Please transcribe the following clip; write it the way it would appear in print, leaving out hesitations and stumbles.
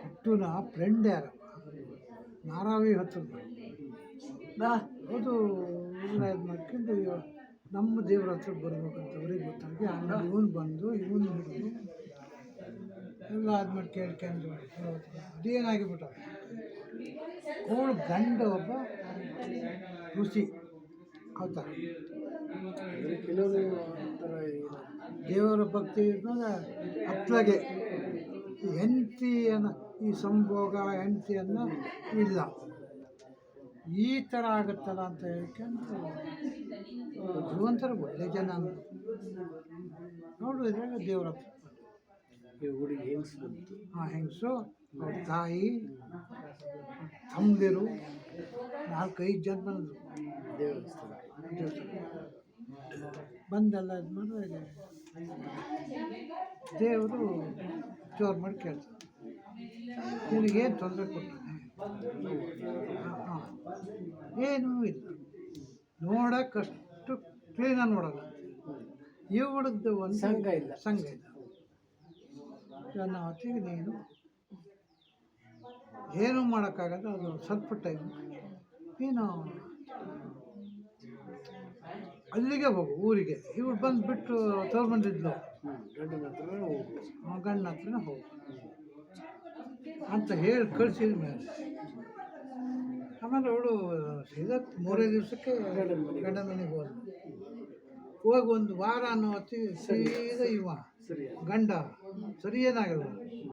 ಹುಟ್ಟುನ friend ಯಾರಮ್ಮ ನಾರಾವಿ ಹೊತ್ತು ಅದು ಎಲ್ಲ ಇದು ಮಾಡ್ಕೊಂಡು ನಮ್ಮ ದೇವ್ರ ಹತ್ರ ಬರ್ಬೇಕಂತ ಅವ್ರಿಗೆ ಗೊತ್ತಾಗಿ ಆಮೇಲೆ ಇವನು ಬಂದು ಇವನು ಹಿಡಿದು ಎಲ್ಲ ಆದ್ಮೇಲೆ ಕೇಳ್ಕೊಂಡು ಅದೇನಾಗಿಬಿಟ್ಟ ಅವಳು ಗಂಡ ಒಬ್ಬ ಋಷಿ ಹೌದಾ ಕೆಲವರು ಒಂಥರ ದೇವರ ಭಕ್ತಿ ಅತ್ಲಾಗೆ ಹೆಂಡತಿಯನ್ನು ಈ ಸಂಭೋಗ ಹೆಂಡತಿಯನ್ನು ಇಲ್ಲ ಈ ಥರ ಆಗುತ್ತಲ್ಲ ಅಂತ ಹೇಳ್ಕೊಂಡು ಭಗವಂತರ ಒಳ್ಳೆ ಜನ ನೋಡು ಇದ್ರಾಗ ದೇವರ ಈ ಹುಡುಗಿ ಹೆಂಗ್ಸ್ ಬಂತು ಹೆಂಗಸು ಅವ್ರ ತಾಯಿ ತಮ್ಮದಿರು 4-5 ಜನ ಬಂದರು ದೇವಸ್ಥಾನ ಬಂದೆಲ್ಲ ಇದು ಮಾಡಿದ್ರೆ ದೇವರು ಜೋರು ಮಾಡಿ ಕೇಳ್ತಾರೆ ನಿನಗೇನು ತೊಂದರೆ ಕೊಡ್ತಾನೆ ಹಾಂ ಏನೂ ಇಲ್ಲ ನೋಡೋಕ್ಕಷ್ಟು ಕ್ಲೀನಾಗಿ ನೋಡೋಲ್ಲ ಇವಳದ್ದು ಒಂದು ಸಂಘ ಇಲ್ಲ ನನ್ನ ಹೊತ್ತಿಗೆ ನೀನು ಏನೂ ಮಾಡೋಕ್ಕಾಗಲ್ಲ ಅದು ಸ್ವಲ್ಪ ಟೈಮ್ ನೀನು ಅಲ್ಲಿಗೆ ಹೋಗು ಊರಿಗೆ ಇವಳು ಬಂದುಬಿಟ್ಟು ತಗೊಂಡಿದ್ಲು ಗಂಡನ ಹತ್ರನೇ ಹೋಗು ಅಂತ ಹೇಳಿ ಕಳಿಸಿದ ಮೇಲೆ ಆಮೇಲೆ ಅವಳು ಸೀದಾ 3 ದಿವಸಕ್ಕೆ ಗಂಡನ ಮನೆಗೆ ಹೋಗಿ ಒಂದು ವಾರ ಅನ್ನೋ ಹೊತ್ತಿಗೆ ಸೀದಾ ಗಂಡ ಸರಿಯೇನಾಗಲ್ಲ